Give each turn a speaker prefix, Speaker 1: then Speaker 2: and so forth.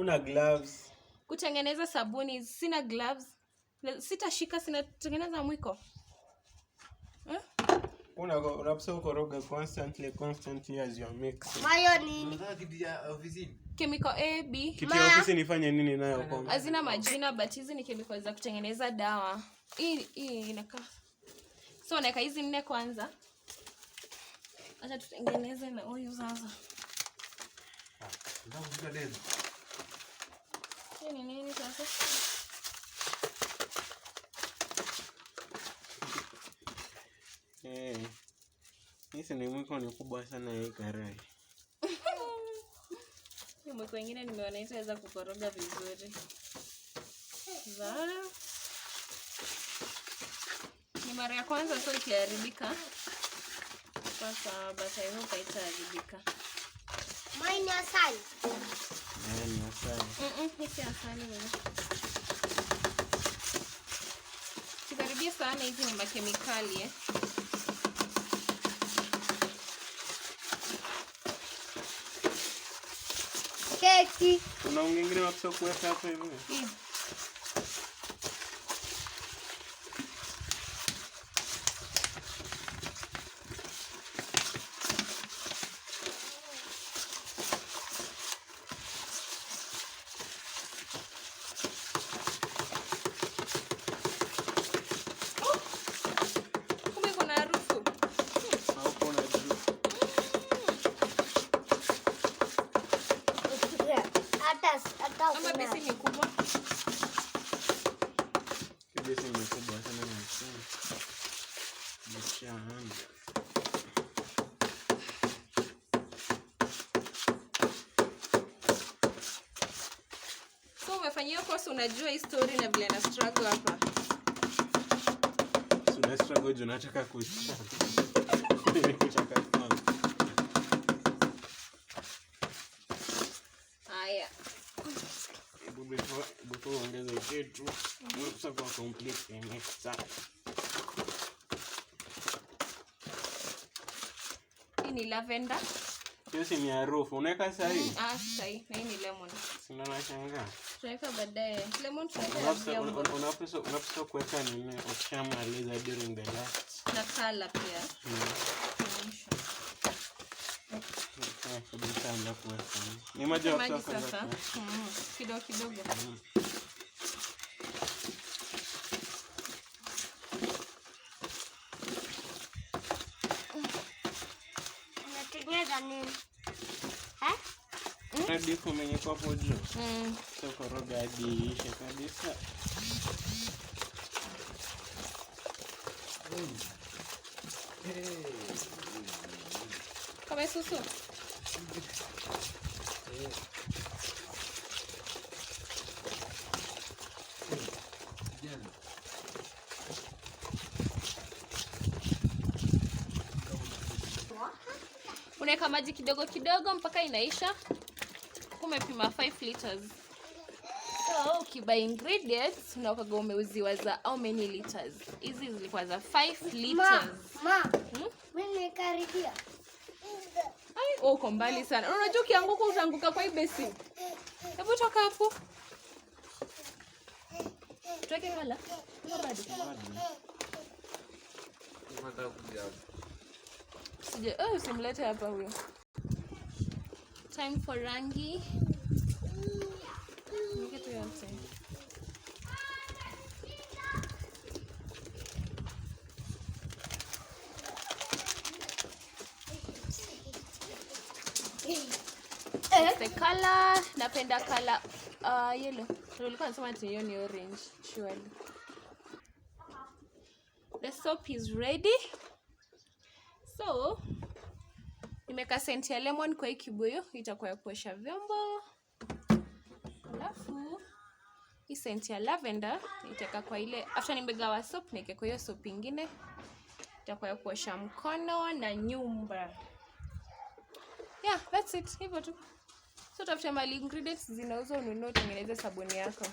Speaker 1: Una gloves.
Speaker 2: Kutengeneza sabuni sina gloves. Sitashika, sinatengeneza mwiko.
Speaker 1: Unapaswa kukoroga constantly as you are mixing.
Speaker 3: Mayo nini?
Speaker 4: Unataka kitu ya ofisini?
Speaker 2: Chemical A, B.
Speaker 1: Kitu ya ofisi nifanye nini nayo kwa?
Speaker 2: Hazina majina but hizi ni chemicals za kutengeneza dawa. Hii inakaa. So naweka hizi 4 kwanza. Acha tutengeneze na huyu sasa.
Speaker 4: Ndio unajua leo.
Speaker 2: Hii ni nini sasa?
Speaker 1: Hizi ni mwiko ni kubwa sana hii karai.
Speaker 2: Mwiko wengine nimeona itaweza kukoroga vizuri. Ni mara ya kwanza so ikiharibika. Sasa but I hope haitaharibika.
Speaker 3: Mine asali.
Speaker 1: Ni asali.
Speaker 2: Hii si asali wewe. Sikaribia sana, hizi ni makemikali
Speaker 3: Keki.
Speaker 1: Kuna ungengine wapaswa kuweka hapo hivi.
Speaker 2: Ama besi ni kubwa.
Speaker 1: Besi ni kubwa sana na sana. Mshahanga.
Speaker 2: So umefanyia course, unajua hii story na vile na struggle hapa.
Speaker 1: So na struggle juu nataka kuchaka.
Speaker 2: Haya.
Speaker 1: Before ongeza kitu, unapaswa kwa complete mixer.
Speaker 2: Hii ni lavender.
Speaker 1: Hiyo si ni harufu. Unaweka sahi?
Speaker 2: Sahi. Na hii ni lemon.
Speaker 1: Sina nashangaa.
Speaker 2: Tunaweka baadaye. Lemon tunaweka
Speaker 1: unapaswa kuweka nini ukishamaliza during the last.
Speaker 2: Na color pia.
Speaker 1: Ni maji
Speaker 2: sasa. Kidogo kidogo.
Speaker 3: Unatengeneza nini?
Speaker 1: Hadi kumenye kwa hapo juu. So koroga hadi ishe kabisa.
Speaker 2: Kama susu. Unaweka maji kidogo kidogo mpaka inaisha. Umepima 5 liters. So ukibuy ingredients unaokaga umeuziwa za how many liters. Hizi zilikuwa za 5 liters.
Speaker 3: Mimi nikaribia.
Speaker 2: Uko mbali sana. Unajua ukianguka utaanguka kwa hii besi. Hebu toka hapo. Tuweke wala. Bado. Usimlete hapa huyo. Time for rangi. Nike tu yote. The color, napenda color yellow. Nilikuwa nasema ati hiyo ni orange, surely. The soap is ready. So, nimeka scent ya lemon kwa hii kibuyu, itakuwa ya kuosha vyombo. Alafu hii scent ya lavender nitaweka kwa ile after nimegawa soap, niweke kwa hiyo soap nyingine. Itakuwa ya kuosha mkono na nyumba. Yeah, that's it. Hivyo tu. So tafuta mali ingredients zinauzwa ununue utengeneze sabuni yako.